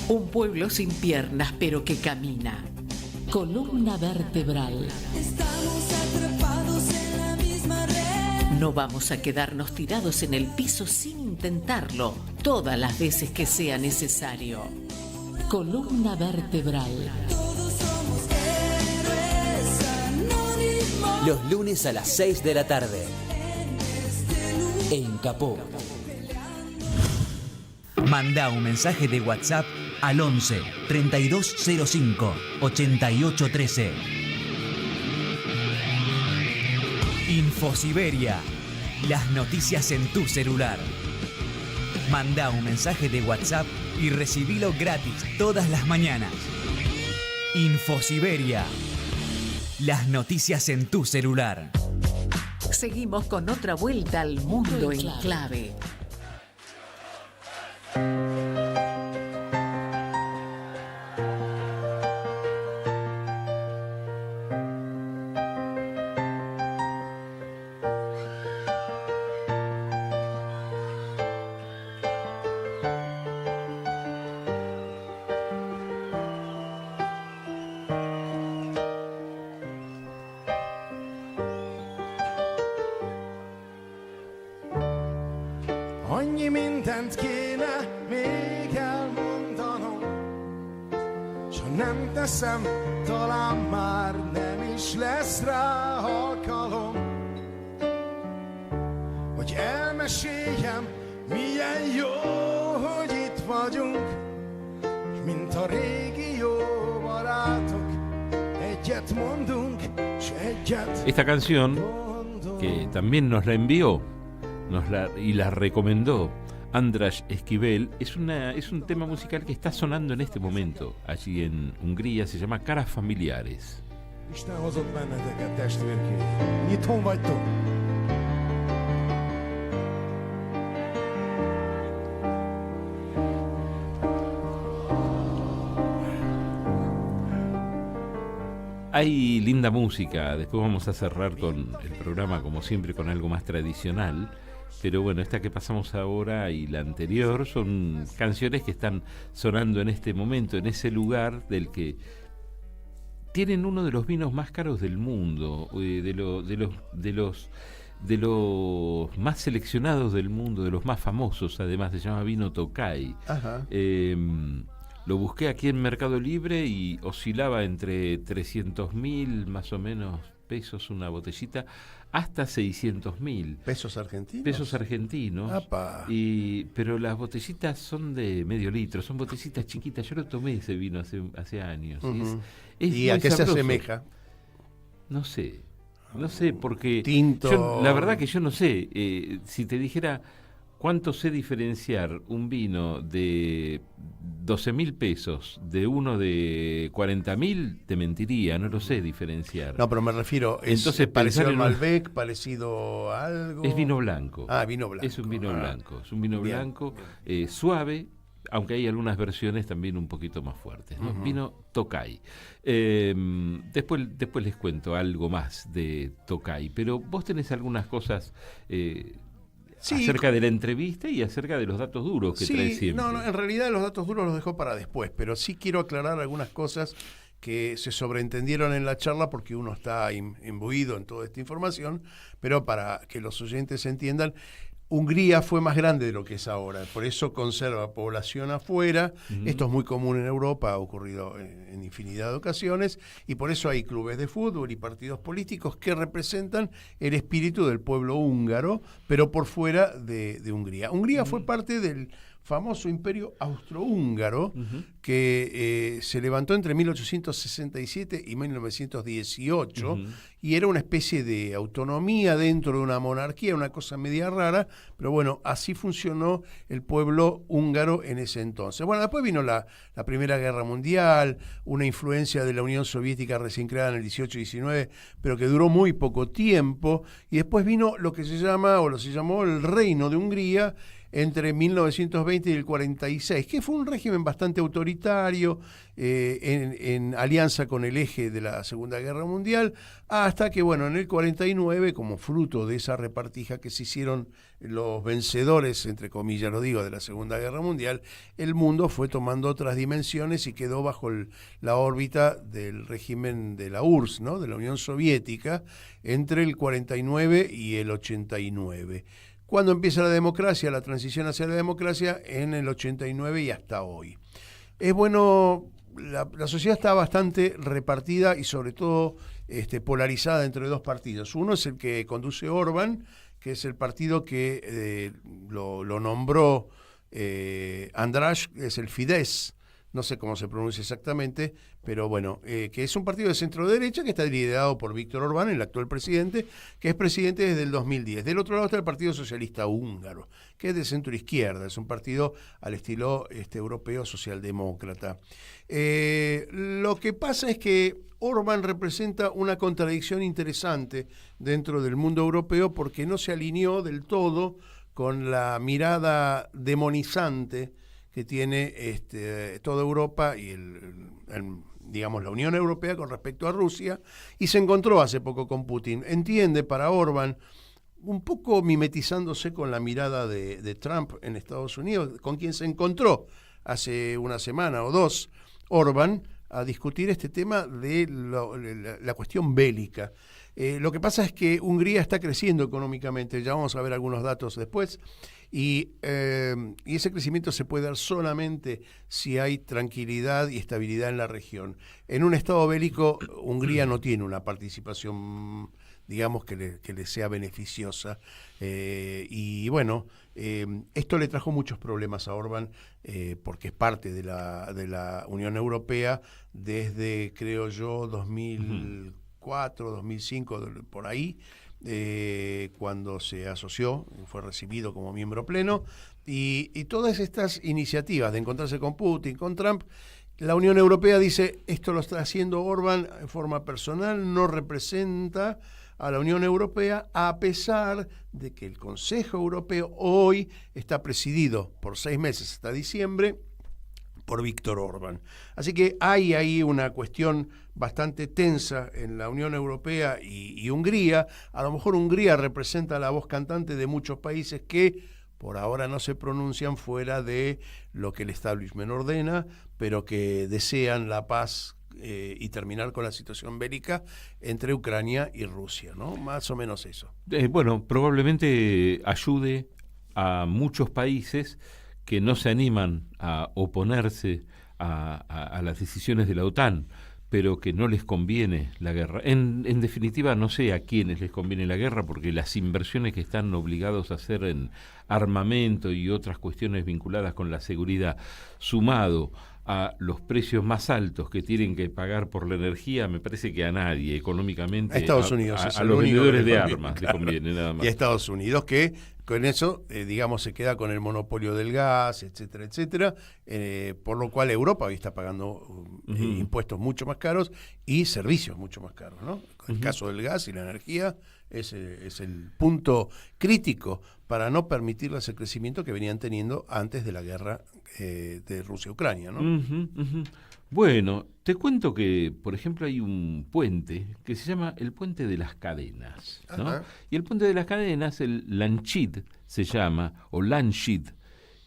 Un pueblo sin piernas pero que camina. Columna vertebral. Estamos atrapados en la misma red. No vamos a quedarnos tirados en el piso sin intentarlo todas las veces que sea necesario. Columna vertebral. Todos somos héroes anónimos. Los lunes a las 6 de la tarde. En Capó. Manda un mensaje de WhatsApp al 11 3205 8813. Infosiberia. Las noticias en tu celular. Manda un mensaje de WhatsApp y recibilo gratis todas las mañanas. Infosiberia. Las noticias en tu celular. Seguimos con otra vuelta al mundo en clave. Annyi mindent kéne még elmondanom, s ha nem teszem, talán már nem is lesz rá alkalom, hogy elmeséljem, milyen jó, hogy itt vagyunk, és mint a régi jó barátok, egyet mondunk, s egyet. Esta canción, que también nos la envió y la recomendó András Esquivel, es un tema musical que está sonando en este momento allí en Hungría, se llama Caras Familiares. Isten hozott benneteket, testvérként. Itthon vagytok. Hay linda música, después vamos a cerrar con el programa como siempre con algo más tradicional, pero bueno, esta que pasamos ahora y la anterior son canciones que están sonando en este momento, en ese lugar del que tienen uno de los vinos más caros del mundo, de los más seleccionados del mundo, de los más famosos, además se llama vino Tokaj. Ajá. Lo busqué aquí en Mercado Libre y oscilaba entre 300.000 más o menos pesos una botellita, hasta 600.000. ¿Pesos argentinos? Pesos argentinos. Pero las botellitas son de medio litro, son botellitas chiquitas. Yo lo tomé ese vino hace años. Uh-huh. ¿Y a qué se asemeja? No sé, porque tinto. La verdad que yo no sé. Si te dijera cuánto sé diferenciar un vino de 12.000 pesos de uno de 40.000, te mentiría, no lo sé diferenciar. No, pero me refiero, entonces parecido al Malbec, parecido a algo. Es vino blanco. Vino blanco. Es un vino blanco. Es un vino blanco suave, aunque hay algunas versiones también un poquito más fuertes, ¿no? Uh-huh. Vino Tokaj. Después les cuento algo más de Tokaj, pero vos tenés algunas cosas acerca de la entrevista y acerca de los datos duros que trae siempre. No, en realidad los datos duros los dejo para después, pero sí quiero aclarar algunas cosas que se sobreentendieron en la charla porque uno está imbuido en toda esta información, pero para que los oyentes entiendan, Hungría fue más grande de lo que es ahora, por eso conserva población afuera. Uh-huh. Esto es muy común en Europa, ha ocurrido en infinidad de ocasiones, y por eso hay clubes de fútbol y partidos políticos que representan el espíritu del pueblo húngaro, pero por fuera de Hungría. Hungría fue parte del famoso imperio austrohúngaro que se levantó entre 1867 y 1918 y era una especie de autonomía dentro de una monarquía, una cosa media rara, pero bueno, así funcionó el pueblo húngaro en ese entonces. Bueno, después vino la Primera Guerra Mundial, una influencia de la Unión Soviética recién creada en el 18-19, pero que duró muy poco tiempo, y después vino lo que se llamó el Reino de Hungría, entre 1920 y el 46, que fue un régimen bastante autoritario en alianza con el eje de la Segunda Guerra Mundial, hasta que, bueno, en el 49, como fruto de esa repartija que se hicieron los vencedores, entre comillas lo digo, de la Segunda Guerra Mundial, el mundo fue tomando otras dimensiones y quedó bajo la órbita del régimen de la URSS, ¿no?, de la Unión Soviética, entre el 49 y el 89. Cuando empieza la democracia, la transición hacia la democracia, en el 89 y hasta hoy. Es bueno, la sociedad está bastante repartida y sobre todo polarizada entre dos partidos. Uno es el que conduce Orbán, que es el partido que lo nombró András, es el Fidesz, no sé cómo se pronuncia exactamente, pero bueno, que es un partido de centro-derecha que está liderado por Víctor Orbán, el actual presidente, que es presidente desde el 2010. Del otro lado está el Partido Socialista Húngaro, que es de centro-izquierda, es un partido al estilo europeo socialdemócrata. Lo que pasa es que Orbán representa una contradicción interesante dentro del mundo europeo porque no se alineó del todo con la mirada demonizante que tiene toda Europa y digamos la Unión Europea con respecto a Rusia, y se encontró hace poco con Putin. Entiende para Orbán, un poco mimetizándose con la mirada de Trump en Estados Unidos, con quien se encontró hace una semana o dos Orbán a discutir este tema de la cuestión bélica. Lo que pasa es que Hungría está creciendo económicamente, ya vamos a ver algunos datos después, y ese crecimiento se puede dar solamente si hay tranquilidad y estabilidad en la región. En un estado bélico, Hungría no tiene una participación, digamos, que le sea beneficiosa. Y bueno, esto le trajo muchos problemas a Orbán, porque es parte de la Unión Europea desde, creo yo, 2004, 2005, por ahí, cuando se asoció, fue recibido como miembro pleno, y todas estas iniciativas de encontrarse con Putin, con Trump, la Unión Europea dice, esto lo está haciendo Orbán en forma personal, no representa a la Unión Europea, a pesar de que el Consejo Europeo hoy está presidido por 6 meses hasta diciembre por Víctor Orbán. Así que hay ahí una cuestión bastante tensa en la Unión Europea y Hungría. A lo mejor Hungría representa la voz cantante de muchos países que por ahora no se pronuncian fuera de lo que el establishment ordena, pero que desean la paz y terminar con la situación bélica entre Ucrania y Rusia, ¿no? Más o menos eso. Bueno, probablemente ayude a muchos países que no se animan a oponerse a las decisiones de la OTAN, pero que no les conviene la guerra. En definitiva, no sé a quiénes les conviene la guerra, porque las inversiones que están obligados a hacer en armamento y otras cuestiones vinculadas con la seguridad, sumado a los precios más altos que tienen que pagar por la energía, me parece que a nadie económicamente, a Estados Unidos, a los vendedores de armas le conviene nada más. Y a Estados Unidos, que con eso, digamos, se queda con el monopolio del gas, etcétera, etcétera, por lo cual Europa hoy está pagando impuestos mucho más caros y servicios mucho más caros, ¿no? El caso del gas y la energía es el punto crítico para no permitirles el crecimiento que venían teniendo antes de la guerra de Rusia-Ucrania, ¿no? Bueno, te cuento que, por ejemplo, hay un puente que se llama el Puente de las Cadenas, ¿no? Y el Puente de las Cadenas, el Lánchid se llama, o Lánchid,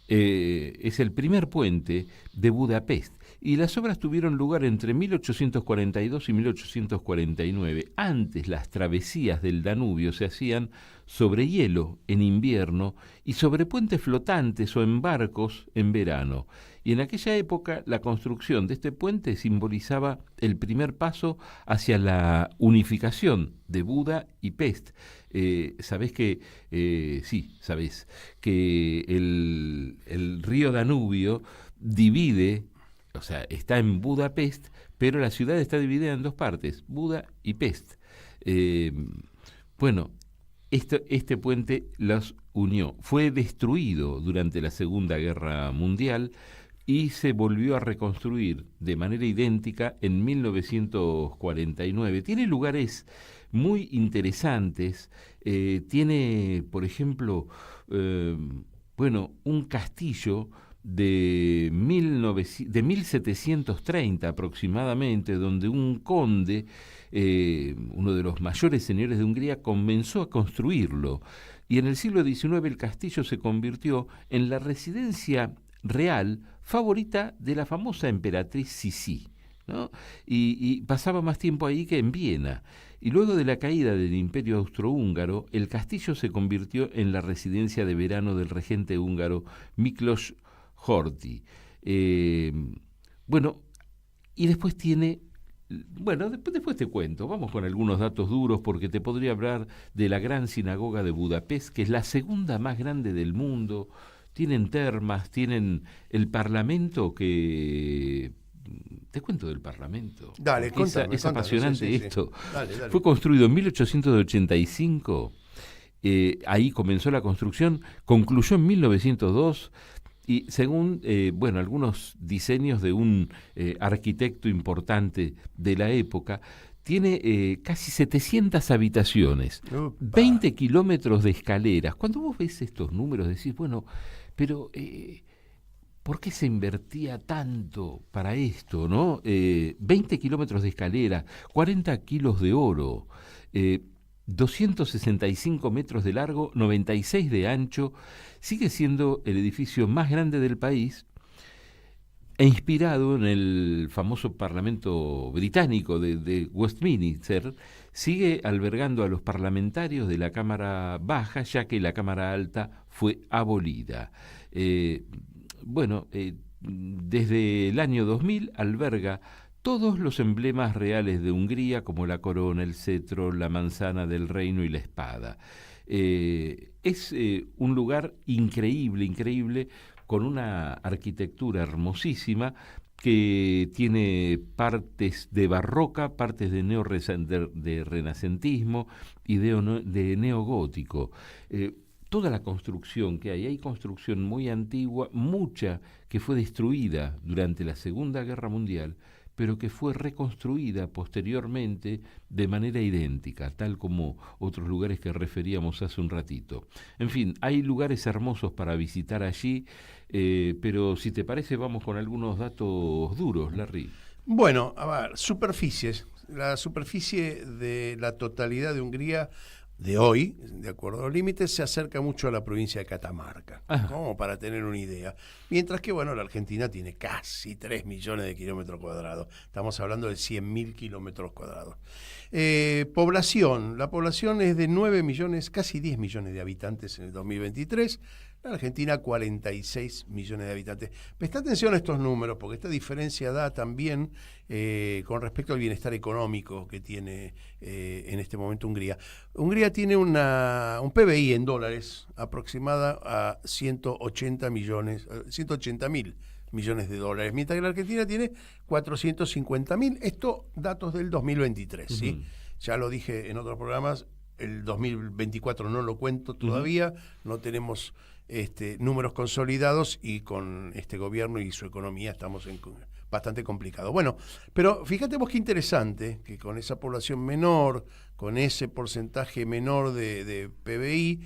es el primer puente de Budapest. Y las obras tuvieron lugar entre 1842 y 1849. Antes las travesías del Danubio se hacían sobre hielo en invierno y sobre puentes flotantes o en barcos en verano. Y en aquella época la construcción de este puente simbolizaba el primer paso hacia la unificación de Buda y Pest. Sabés que el río Danubio divide, o sea, está en Budapest, pero la ciudad está dividida en dos partes, Buda y Pest. Bueno, este puente los unió. Fue destruido durante la Segunda Guerra Mundial y se volvió a reconstruir de manera idéntica en 1949. Tiene lugares muy interesantes. Tiene, por ejemplo, un castillo de 1730 aproximadamente, donde un conde, uno de los mayores señores de Hungría, comenzó a construirlo. Y en el siglo XIX el castillo se convirtió en la residencia real favorita de la famosa emperatriz Sisi, ¿no? Y pasaba más tiempo ahí que en Viena. Y luego de la caída del Imperio Austrohúngaro, el castillo se convirtió en la residencia de verano del regente húngaro Miklos Horthy. Y después tiene... después te cuento, vamos con algunos datos duros, porque te podría hablar de la gran sinagoga de Budapest, que es la segunda más grande del mundo. Tienen termas, tienen el Parlamento que... Te cuento del Parlamento. Dale, contame, es apasionante esto. Sí. Dale. Fue construido en 1885, ahí comenzó la construcción, concluyó en 1902, y según algunos diseños de un arquitecto importante de la época, tiene casi 700 habitaciones, 20 kilómetros de escaleras. Cuando vos ves estos números decís, pero ¿por qué se invertía tanto para esto, no? 20 kilómetros de escalera, 40 kilos de oro, 265 metros de largo, 96 de ancho. Sigue siendo el edificio más grande del país e inspirado en el famoso Parlamento británico de Westminster, sigue albergando a los parlamentarios de la Cámara Baja, ya que la Cámara Alta fue abolida. Desde el año 2000 alberga todos los emblemas reales de Hungría, como la corona, el cetro, la manzana del reino y la espada. Es un lugar increíble, con una arquitectura hermosísima que tiene partes de barroca, partes de renacentismo y de neogótico. Toda la construcción que hay construcción muy antigua, mucha que fue destruida durante la Segunda Guerra Mundial, pero que fue reconstruida posteriormente de manera idéntica, tal como otros lugares que referíamos hace un ratito. En fin, hay lugares hermosos para visitar allí, pero si te parece vamos con algunos datos duros, Larry. Bueno, a ver, superficies. La superficie de la totalidad de Hungría de hoy, de acuerdo a los límites, se acerca mucho a la provincia de Catamarca, como para tener una idea. Mientras que, la Argentina tiene casi 3 millones de kilómetros cuadrados. Estamos hablando de 100.000 kilómetros cuadrados. Población. La población es de 9 millones, casi 10 millones de habitantes en el 2023. La Argentina, 46 millones de habitantes. Presta atención a estos números, porque esta diferencia da también con respecto al bienestar económico que tiene en este momento Hungría. Hungría tiene un PBI en dólares aproximada a 180.000 millones de dólares, mientras que la Argentina tiene 450.000. Esto datos del 2023, ¿sí? Ya lo dije en otros programas, el 2024 no lo cuento todavía, no tenemos números consolidados y con este gobierno y su economía estamos bastante complicados. Bueno, pero fíjate vos qué interesante que con esa población menor, con ese porcentaje menor de PBI,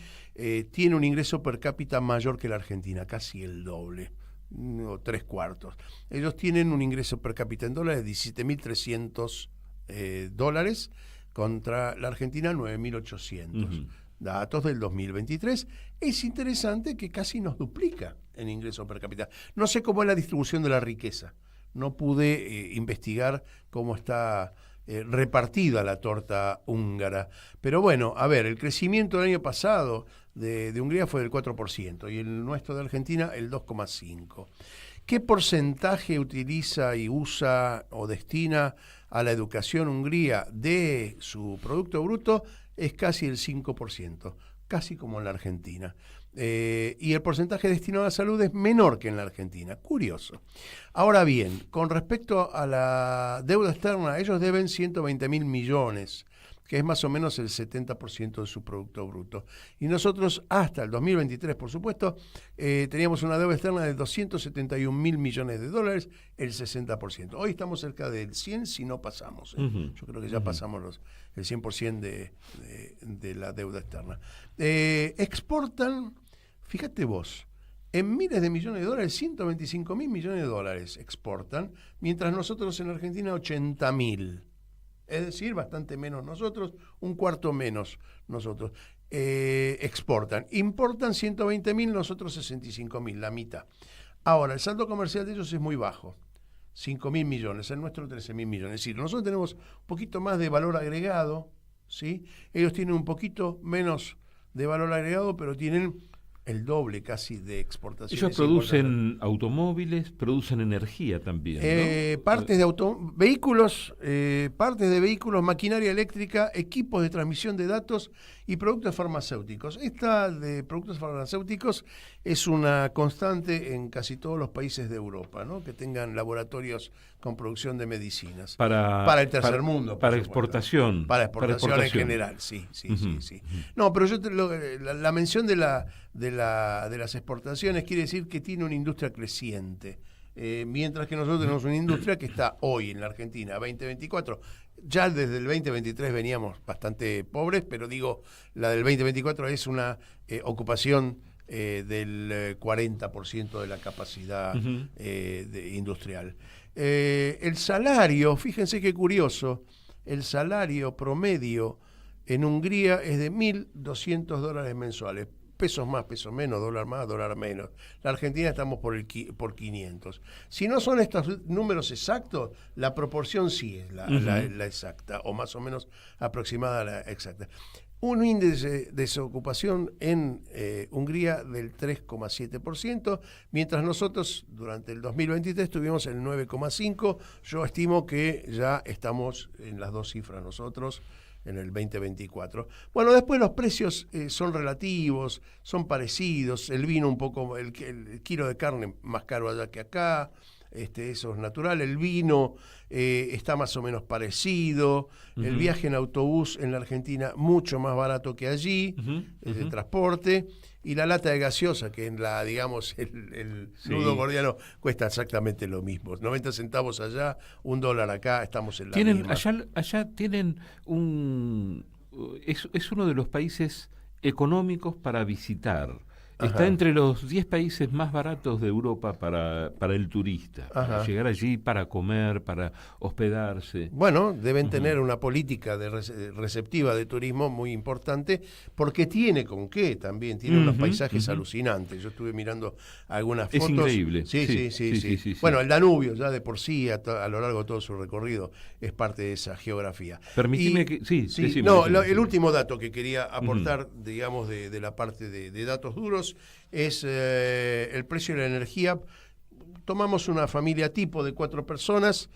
tiene un ingreso per cápita mayor que la Argentina, casi el doble, o 3/4. Ellos tienen un ingreso per cápita en dólares de 17.300 dólares contra la Argentina 9.800. Datos del 2023. Es interesante que casi nos duplica en ingreso per cápita. No sé cómo es la distribución de la riqueza. No pude investigar cómo está repartida la torta húngara. Pero bueno, a ver, el crecimiento del año pasado de Hungría fue del 4% y el nuestro de Argentina el 2,5%. ¿Qué porcentaje utiliza y usa o destina a la educación Hungría de su Producto Bruto? Es casi el 5%, casi como en la Argentina. Y el porcentaje destinado a la salud es menor que en la Argentina. Curioso. Ahora bien, con respecto a la deuda externa, ellos deben 120.000 millones, que es más o menos el 70% de su Producto Bruto. Y nosotros, hasta el 2023, por supuesto, teníamos una deuda externa de 271.000 millones de dólares, el 60%. Hoy estamos cerca del 100% si no pasamos. Yo creo que ya pasamos el 100% de la deuda externa. Exportan, fíjate vos, en miles de millones de dólares, 125.000 millones de dólares exportan, mientras nosotros en Argentina 80.000. Es decir, bastante menos nosotros, un cuarto menos nosotros. Exportan. Importan 120.000, nosotros 65.000, la mitad. Ahora, el saldo comercial de ellos es muy bajo, 5.000 millones, el nuestro 13.000 millones. Es decir, nosotros tenemos un poquito más de valor agregado, ¿sí? Ellos tienen un poquito menos de valor agregado, pero tienen el doble casi de exportaciones. Ellos producen automóviles, producen energía también, ¿no? Partes de vehículos, maquinaria eléctrica, equipos de transmisión de datos y productos farmacéuticos. Esta de productos farmacéuticos es una constante en casi todos los países de Europa, ¿no? Que tengan laboratorios con producción de medicinas. Para el tercer mundo. Para exportación. Para exportación en general, sí. No, pero la mención de las exportaciones quiere decir que tiene una industria creciente. Mientras que nosotros tenemos una industria que está hoy en la Argentina, 2024. Ya desde el 2023 veníamos bastante pobres, pero digo, la del 2024 es una ocupación del 40% de la capacidad industrial. El salario, fíjense qué curioso, el salario promedio en Hungría es de $1.200 mensuales. pesos más, pesos menos, dólar más, dólar menos. La Argentina estamos por 500. Si no son estos números exactos, la proporción sí es la exacta, o más o menos aproximada a la exacta. Un índice de desocupación en Hungría del 3,7%, mientras nosotros durante el 2023 tuvimos el 9,5%. Yo estimo que ya estamos en las dos cifras nosotros en el 2024. Bueno, después los precios son relativos, son parecidos. El vino un poco, el kilo de carne más caro allá que acá. Eso es natural. El vino está más o menos parecido. El viaje en autobús en la Argentina mucho más barato que allí, el transporte. Y la lata de gaseosa, que en la, digamos, el nudo gordiano cuesta exactamente lo mismo. 90 centavos allá, $1 acá, estamos en la misma. Allá tienen es uno de los países económicos para visitar. Está entre los 10 países más baratos de Europa para el turista, para llegar allí, para comer, para hospedarse. Bueno, deben tener una política receptiva de turismo muy importante, porque tiene con qué también, tiene unos paisajes alucinantes. Yo estuve mirando algunas fotos. Es increíble. Sí. Bueno, el Danubio ya de por sí, a lo largo de todo su recorrido, es parte de esa geografía. Permitime que... el último dato que quería aportar, digamos, de la parte de datos duros, es el precio de la energía. Tomamos una familia tipo de 4 personas,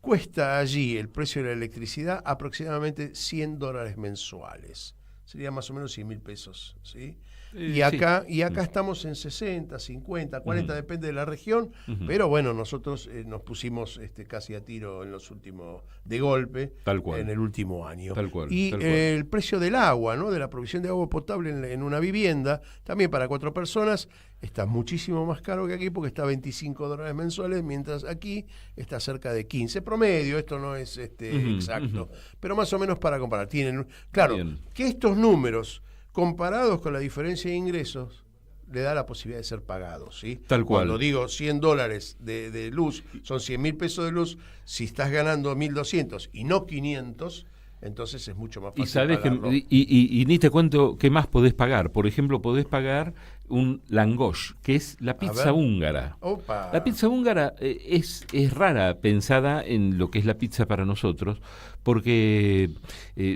cuesta allí el precio de la electricidad aproximadamente $100 mensuales. Sería más o menos 100.000 pesos, ¿sí? Y acá estamos en 60, 50, 40, depende de la región, pero bueno, nosotros nos pusimos casi a tiro en los últimos, de golpe, en el último año. El precio del agua, ¿no? De la provisión de agua potable en una vivienda, también para 4 personas, está muchísimo más caro que aquí porque está $25 mensuales, mientras aquí está cerca de 15 promedio. Esto no es exacto, pero más o menos para comparar. Tienen, claro, que estos números comparados con la diferencia de ingresos, le da la posibilidad de ser pagados, ¿sí? Tal cual. Cuando digo $100 de luz, son 100.000 pesos de luz. Si estás ganando 1.200 y no 500, entonces es mucho más fácil. Y sabes pagarlo. Y ni te cuento qué más podés pagar. Por ejemplo, podés pagar un langosh, que es la pizza húngara. Opa. La pizza húngara es rara, pensada en lo que es la pizza para nosotros, porque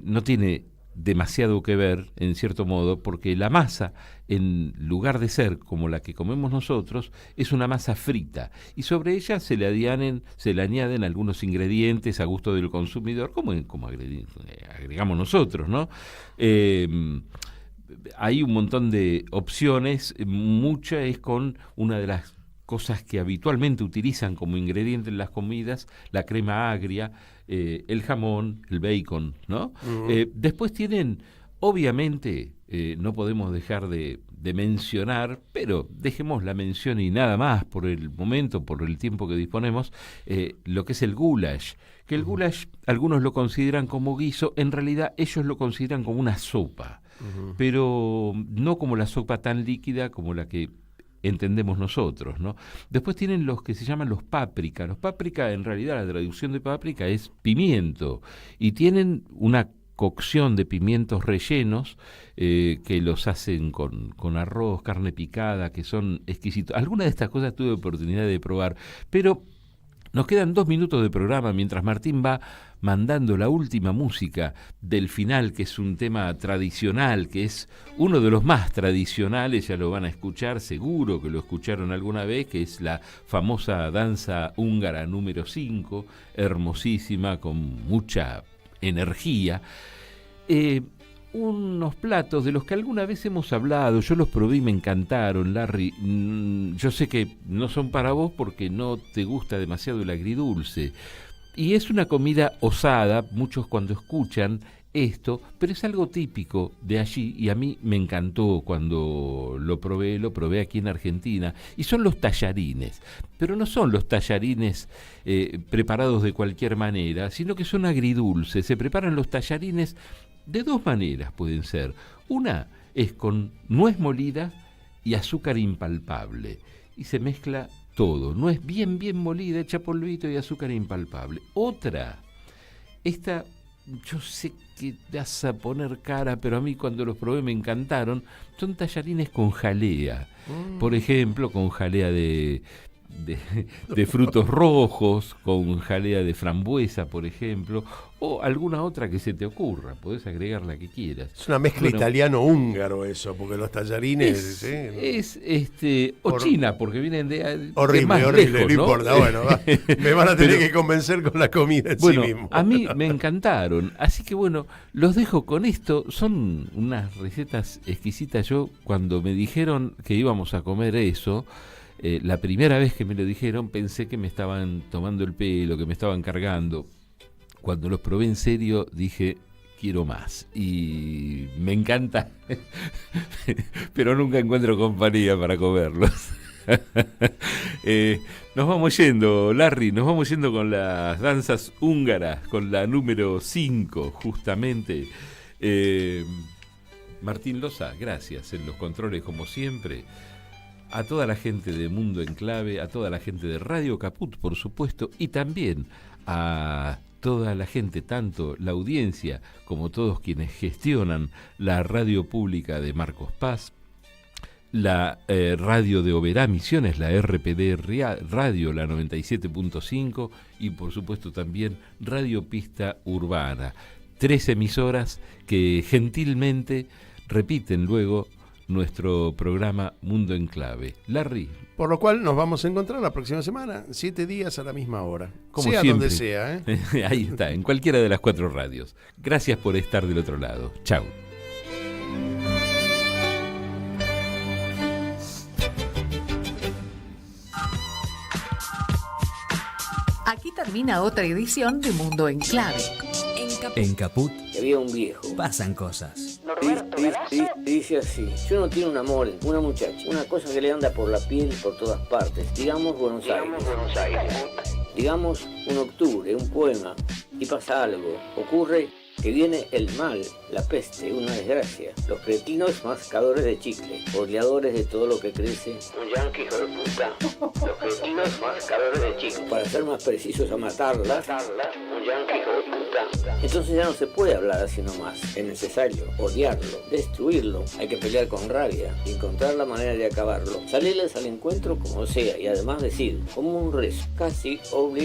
no tiene demasiado que ver, en cierto modo, porque la masa, en lugar de ser como la que comemos nosotros, es una masa frita, y sobre ella se le añaden algunos ingredientes a gusto del consumidor, como agregamos nosotros, ¿no? Hay un montón de opciones, mucha es con una de las cosas que habitualmente utilizan como ingrediente en las comidas, la crema agria, el jamón, el bacon, ¿no? Después tienen, obviamente, no podemos dejar de mencionar, pero dejemos la mención y nada más por el momento, por el tiempo que disponemos, lo que es el goulash, que el goulash algunos lo consideran como guiso, en realidad ellos lo consideran como una sopa, pero no como la sopa tan líquida como la que entendemos nosotros, ¿no? Después tienen los que se llaman los páprica. Los páprica, en realidad, la traducción de páprica es pimiento, y tienen una cocción de pimientos rellenos que los hacen con arroz, carne picada, que son exquisitos. Algunas de estas cosas tuve oportunidad de probar, pero nos quedan 2 minutos de programa mientras Martín va mandando la última música del final, que es un tema tradicional, que es uno de los más tradicionales, ya lo van a escuchar, seguro que lo escucharon alguna vez, que es la famosa danza húngara número 5, hermosísima, con mucha energía. Unos platos de los que alguna vez hemos hablado, yo los probé y me encantaron, Larry. Yo sé que no son para vos porque no te gusta demasiado el agridulce. Y es una comida osada, muchos cuando escuchan esto, pero es algo típico de allí y a mí me encantó cuando lo probé aquí en Argentina, y son los tallarines, pero no son los tallarines preparados de cualquier manera, sino que son agridulces. Se preparan los tallarines de 2 maneras, pueden ser. Una es con nuez molida y azúcar impalpable, y se mezcla todo, nuez bien molida, hecha polvito y azúcar impalpable. Otra, esta yo sé que te vas a poner cara, pero a mí cuando los probé me encantaron. Son tallarines con jalea. Por ejemplo, con jalea de frutos rojos, con jalea de frambuesa, por ejemplo, o alguna otra que se te ocurra. Podés agregar la que quieras. Es una mezcla italiano-húngaro eso, porque los tallarines... o china, porque vienen de horrible, más horrible, lejos, no importa. Bueno, me van a tener que convencer con la comida en sí mismo. A mí me encantaron, así que bueno, los dejo con esto. Son unas recetas exquisitas. Yo, cuando me dijeron que íbamos a comer eso, la primera vez que me lo dijeron pensé que me estaban tomando el pelo, que me estaban cargando. Cuando los probé en serio dije, quiero más. Y me encanta, pero nunca encuentro compañía para comerlos. Nos vamos yendo, Larry, nos vamos yendo con las danzas húngaras, con la número 5 justamente. Martín Loza, gracias en los controles como siempre. A toda la gente de Mundo en Clave, a toda la gente de Radio Caput, por supuesto, y también a toda la gente, tanto la audiencia como todos quienes gestionan la radio pública de Marcos Paz, la radio de Oberá Misiones, la RPD Radio, la 97.5, y por supuesto también Radio Pista Urbana. 3 emisoras que gentilmente repiten luego nuestro programa Mundo en Clave. Larry. Por lo cual nos vamos a encontrar la próxima semana, 7 días a la misma hora. Como sea siempre. Donde sea. Ahí está, en cualquiera de las 4 radios. Gracias por estar del otro lado. Chau. Aquí termina otra edición de Mundo en Clave. En Caput había un viejo. pasan cosas. Dice así: si uno tiene un amor, una muchacha, una cosa que le anda por la piel por todas partes, digamos Buenos Aires, digamos un octubre, un poema, y pasa algo, ocurre que viene el mal, la peste, una desgracia, los cretinos mascadores de chicle, oleadores de todo lo que crece, un yanqui hijo de puta, los cretinos mascadores de chicle, para ser más precisos a matarla, un yanqui hijo de puta. Entonces ya no se puede hablar así nomás, es necesario odiarlo, destruirlo, hay que pelear con rabia, encontrar la manera de acabarlo, salirles al encuentro como sea y además decir, como un rezo, casi obligado.